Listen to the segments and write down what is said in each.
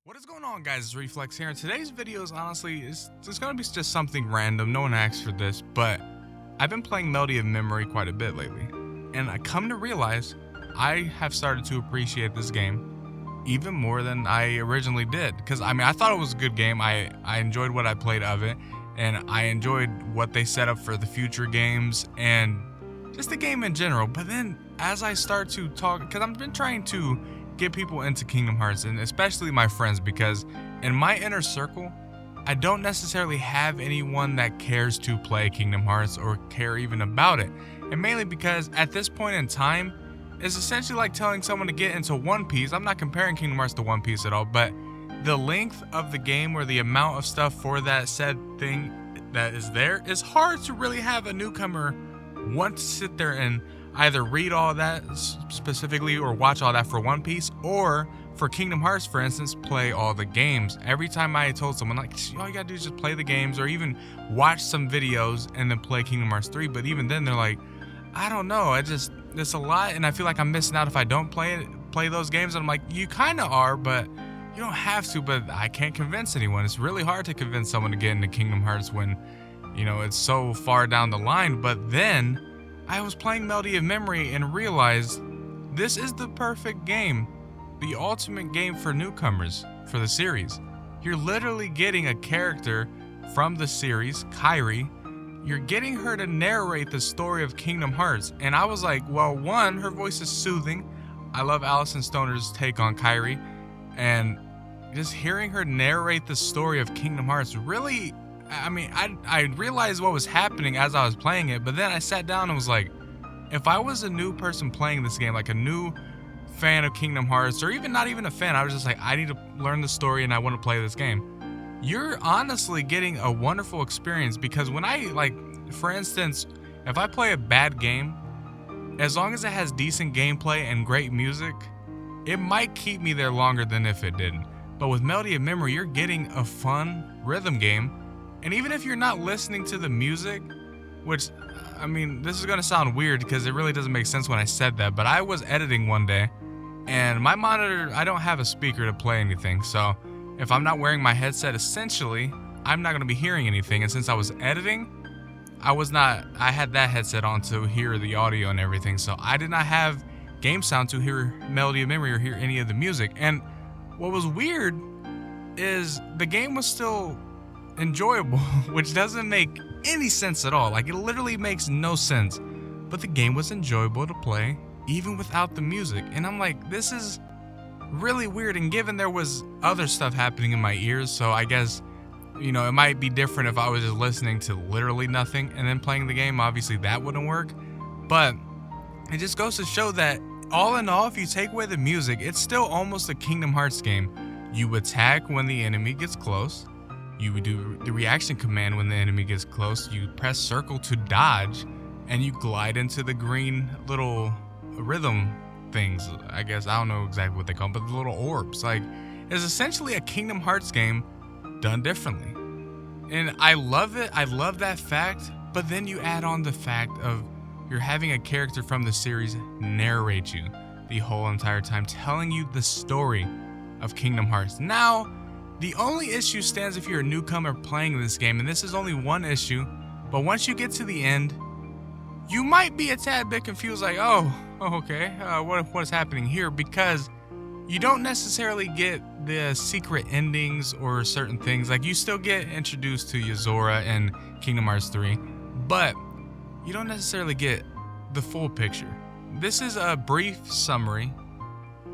What is going on, guys? It's Reflex here, and today's video is honestly, it's going to be just something random. No one asked for this, but I've been playing Melody of Memory quite a bit lately, and I come to realize I have started to appreciate this game even more than I originally did. Because, I mean, I thought it was a good game. I enjoyed what I played of it, and I enjoyed what they set up for the future games, and just the game in general. But then, as I start to talk, because I've been trying to get people into Kingdom Hearts, and especially my friends, because in my inner circle I don't necessarily have anyone that cares to play Kingdom Hearts or care even about it. And mainly because at this point in time, it's essentially like telling someone to get into One Piece. I'm not comparing Kingdom Hearts to One Piece at all, but the length of the game or the amount of stuff for that said thing that is there is hard to really have a newcomer want to sit there and either read all that specifically or watch all that for One Piece, or for Kingdom Hearts, for instance, play all the games. Every time I told someone, like, all you gotta do is just play the games or even watch some videos and then play Kingdom Hearts 3. But even then, they're like, I don't know, it's a lot, and I feel like I'm missing out if I don't play those games. And I'm like, you kind of are, but you don't have to. But I can't convince anyone. It's really hard to convince someone to get into Kingdom Hearts when, you know, it's so far down the line. But then I was playing Melody of Memory and realized this is the perfect game, the ultimate game for newcomers for the series. You're literally getting a character from the series, Kairi. You're getting her to narrate the story of Kingdom Hearts. And I was like, well, one, her voice is soothing. I love Alison Stoner's take on Kairi. And just hearing her narrate the story of Kingdom Hearts really, I mean, I realized what was happening as I was playing it, but then I sat down and was like, if I was a new person playing this game, like a new fan of Kingdom Hearts, or even not even a fan, I was just like, I need to learn the story and I want to play this game. You're honestly getting a wonderful experience, because when I, like, for instance, if I play a bad game, as long as it has decent gameplay and great music, it might keep me there longer than if it didn't. But with Melody of Memory, you're getting a fun rhythm game. And even if you're not listening to the music, which, I mean, this is going to sound weird because it really doesn't make sense when I said that, but I was editing one day, and my monitor, I don't have a speaker to play anything, so if I'm not wearing my headset, essentially, I'm not going to be hearing anything. And since I was editing, I had that headset on to hear the audio and everything, so I did not have game sound to hear Melody of Memory or hear any of the music. And what was weird is the game was still enjoyable, which doesn't make any sense at all. Like, it literally makes no sense, but the game was enjoyable to play even without the music. And I'm like, this is really weird. And given there was other stuff happening in my ears, so I guess, you know, it might be different if I was just listening to literally nothing and then playing the game. Obviously that wouldn't work, but it just goes to show that all in all, if you take away the music, it's still almost a Kingdom Hearts game. You attack when the enemy gets close. You do the reaction command when the enemy gets close. You press circle to dodge, and you glide into the green little rhythm things. I guess, I don't know exactly what they call them, but the little orbs. Like, it's essentially a Kingdom Hearts game done differently. And I love it. I love that fact. But then you add on the fact of you're having a character from the series narrate you the whole entire time, telling you the story of Kingdom Hearts. Now, the only issue stands if you're a newcomer playing this game, and this is only one issue, but once you get to the end, you might be a tad bit confused, like, oh okay, what is happening here? Because you don't necessarily get the secret endings or certain things. Like, you still get introduced to Yozora in Kingdom Hearts 3, but you don't necessarily get the full picture. This is a brief summary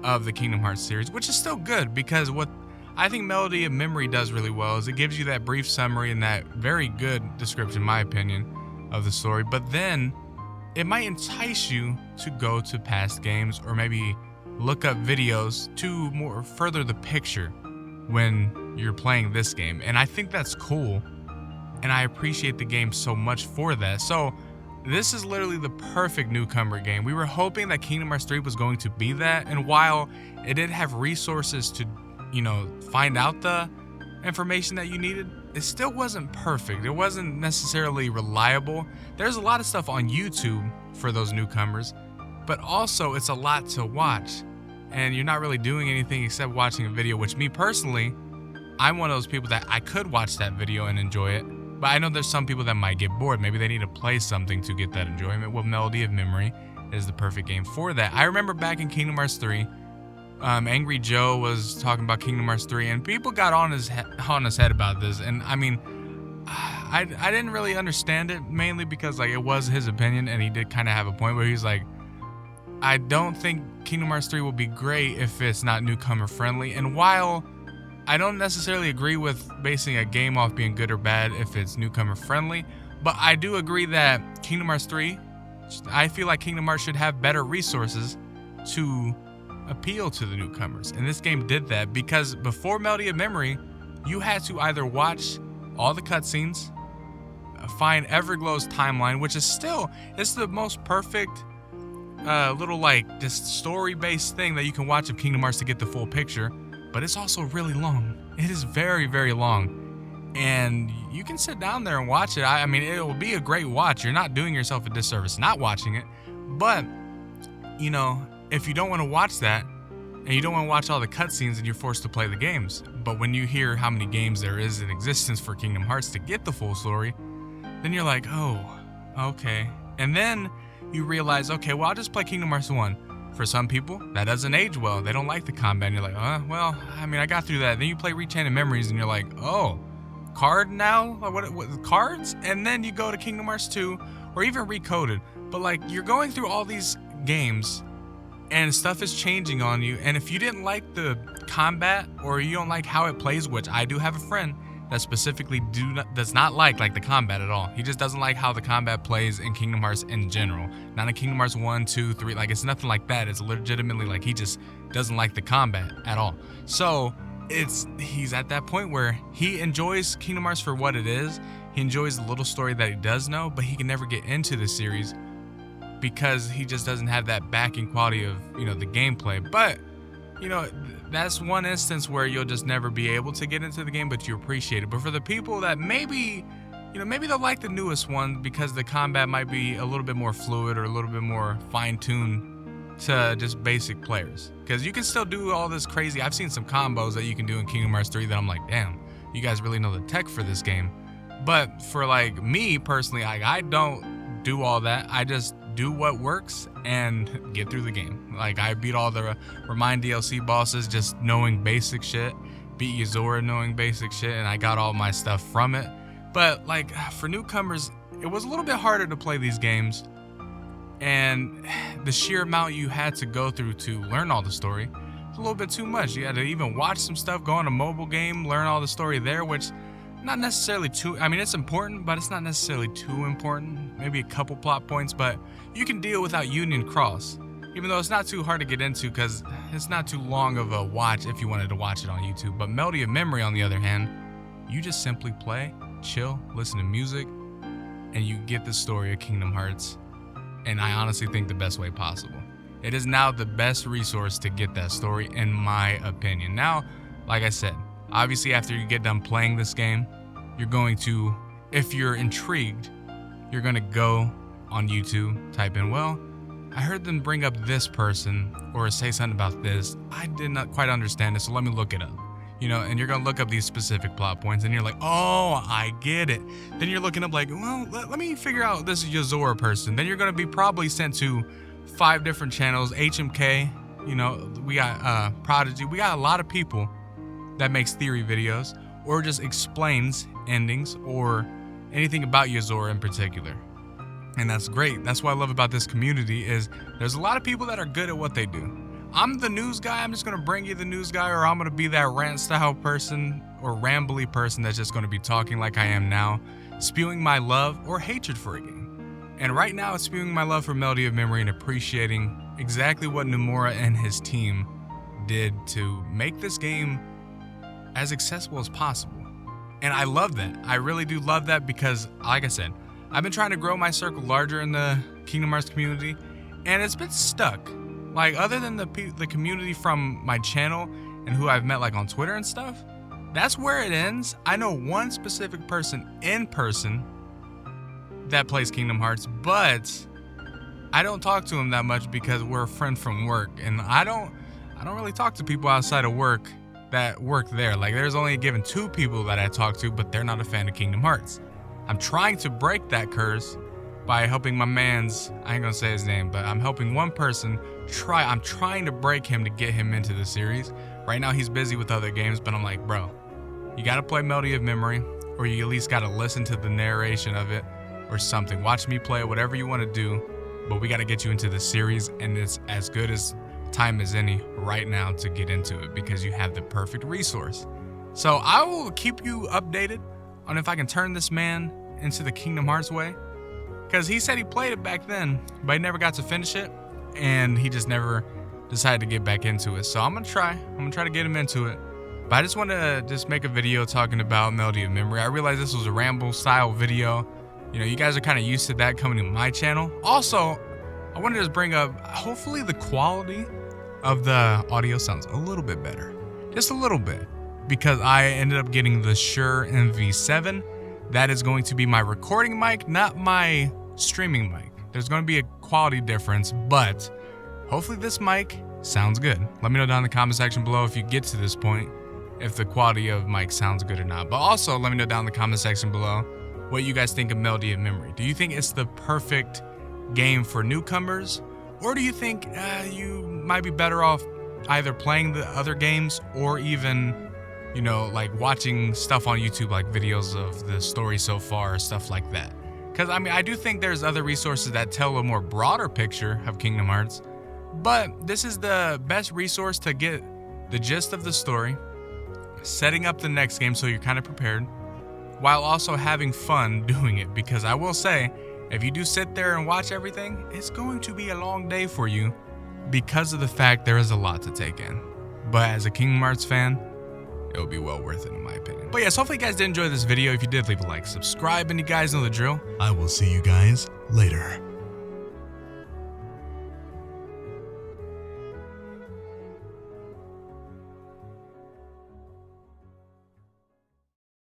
of the Kingdom Hearts series, which is still good, because what I think Melody of Memory does really well is it gives you that brief summary and that very good description, in my opinion, of the story. But then it might entice you to go to past games or maybe look up videos to more further the picture when you're playing this game. And I think that's cool, and I appreciate the game so much for that. So this is literally the perfect newcomer game. We were hoping that Kingdom Hearts 3 was going to be that, and while it did have resources to, you know, find out the information that you needed, it still wasn't perfect. It wasn't necessarily reliable. There's a lot of stuff on YouTube for those newcomers, but also it's a lot to watch. and you're not really doing anything except watching a video, which me personally, I'm one of those people that I could watch that video and enjoy it, but I know there's some people that might get bored. Maybe they need to play something to get that enjoyment. Well, Melody of Memory is the perfect game for that. I remember back in Kingdom Hearts 3, Angry Joe was talking about Kingdom Hearts 3, and people got on his head about this, and I mean, I didn't really understand it, mainly because like it was his opinion, and he did kind of have a point where he's like, I don't think Kingdom Hearts 3 will be great if it's not newcomer friendly. And while I don't necessarily agree with basing a game off being good or bad if it's newcomer friendly, but I do agree that Kingdom Hearts 3, I feel like Kingdom Hearts should have better resources to appeal to the newcomers. And this game did that, because before Melody of Memory, you had to either watch all the cutscenes, find Everglow's timeline, which is still, it's the most perfect little like just story-based thing that you can watch of Kingdom Hearts to get the full picture, but it's also really long. It is very, very long, and you can sit down there and watch it. I mean, it will be a great watch. You're not doing yourself a disservice not watching it, but you know, if you don't want to watch that and you don't want to watch all the cutscenes, then you're forced to play the games. But when you hear how many games there is in existence for Kingdom Hearts to get the full story, then you're like, oh, okay. And then you realize, okay, well, I'll just play Kingdom Hearts 1. For some people, that doesn't age well. They don't like the combat. And you're like, well, I mean, I got through that. Then you play Rechanted Memories, and you're like, oh, card now? What cards? And then you go to Kingdom Hearts 2, or even Recoded. But, like, you're going through all these games, and stuff is changing on you. And if you didn't like the combat, or you don't like how it plays, which I do have a friend that specifically does not like the combat at all. He just doesn't like how the combat plays in Kingdom Hearts in general. Not in Kingdom Hearts 1, 2, 3, like it's nothing like that. It's legitimately like he just doesn't like the combat at all. So he's at that point where he enjoys Kingdom Hearts for what it is. He enjoys the little story that he does know, but he can never get into the series because he just doesn't have that backing quality of, you know, the gameplay. But, you know, that's one instance where you'll just never be able to get into the game, but you appreciate it. But for the people that maybe, you know, maybe they'll like the newest one because the combat might be a little bit more fluid or a little bit more fine-tuned to just basic players. Because you can still do all this crazy, I've seen some combos that you can do in Kingdom Hearts 3 that I'm like, damn, you guys really know the tech for this game. But for like me personally, I don't do all that. I just do what works and get through the game. Like, I beat all the Remind DLC bosses just knowing basic shit, beat Yozora knowing basic shit, and I got all my stuff from it. But like, for newcomers, it was a little bit harder to play these games, and the sheer amount you had to go through to learn all the story, it's a little bit too much. You had to even watch some stuff, go on a mobile game, learn all the story there, which not necessarily too, I mean, it's important, but it's not necessarily too important. Maybe a couple plot points, but you can deal without Union Cross, even though it's not too hard to get into because it's not too long of a watch if you wanted to watch it on YouTube. But Melody of Memory, on the other hand, you just simply play, chill, listen to music, and you get the story of Kingdom Hearts. And I honestly think the best way possible. It is now the best resource to get that story, in my opinion. Now, like I said, obviously after you get done playing this game, you're going to, if you're intrigued, you're going to go on YouTube, type in, well, I heard them bring up this person or say something about this. I did not quite understand it, so let me look it up. You know, and you're going to look up these specific plot points, and you're like, oh, I get it. Then you're looking up like, well, let me figure out this Yozora person. Then you're going to be probably sent to 5 different channels, HMK, you know, we got Prodigy. We got a lot of people that makes theory videos or just explains endings or anything about Yozora in particular. And that's great. That's what I love about this community is there's a lot of people that are good at what they do. I'm the news guy. I'm just going to bring you the news guy, or I'm going to be that rant style person or rambly person that's just going to be talking like I am now, spewing my love or hatred for a game. And right now it's spewing my love for Melody of Memory and appreciating exactly what Nomura and his team did to make this game as accessible as possible. And I love that. I really do love that because, like I said, I've been trying to grow my circle larger in the Kingdom Hearts community, and it's been stuck. Like, other than the community from my channel and who I've met like on Twitter and stuff, that's where it ends. I know one specific person in person that plays Kingdom Hearts, but I don't talk to him that much because we're a friend from work, and I I don't really talk to people outside of work that work there. Like, there's only given 2 people that I talk to, but they're not a fan of Kingdom Hearts. I'm trying to break that curse by helping my man's, I ain't gonna say his name, but I'm helping one person I'm trying to break him to get him into the series. Right now he's busy with other games, but I'm like, bro, you gotta play Melody of Memory, or you at least gotta listen to the narration of it or something. Watch me play it, whatever you wanna do, but we gotta get you into the series, and it's as good as time as any right now to get into it because you have the perfect resource. So I will keep you updated on if I can turn this man into the Kingdom Hearts way, because he said he played it back then, but he never got to finish it, and he just never decided to get back into it. So I'm gonna try to get him into it. But I just want to make a video talking about Melody of Memory. I realized this was a ramble style video. You know, you guys are kind of used to that coming to my channel. Also, I wanted to just bring up, hopefully the quality of the audio sounds a little bit better, just a little bit, because I ended up getting the Shure MV7. That is going to be my recording mic, not my streaming mic. There's going to be a quality difference, but hopefully this mic sounds good. Let me know down in the comment section below if you get to this point, if the quality of mic sounds good or not. But also let me know down in the comment section below what you guys think of Melody of Memory. Do you think it's the perfect game for newcomers, or do you think you might be better off either playing the other games or even, you know, like watching stuff on YouTube, like videos of the story so far, stuff like that? Because I mean, I do think there's other resources that tell a more broader picture of Kingdom Hearts, but this is the best resource to get the gist of the story, setting up the next game so you're kind of prepared, while also having fun doing it. Because I will say, if you do sit there and watch everything, it's going to be a long day for you because of the fact there is a lot to take in. But as a Kingdom Hearts fan, it'll be well worth it in my opinion. But yes, hopefully you guys did enjoy this video. If you did, leave a like, subscribe, and you guys know the drill. I will see you guys later.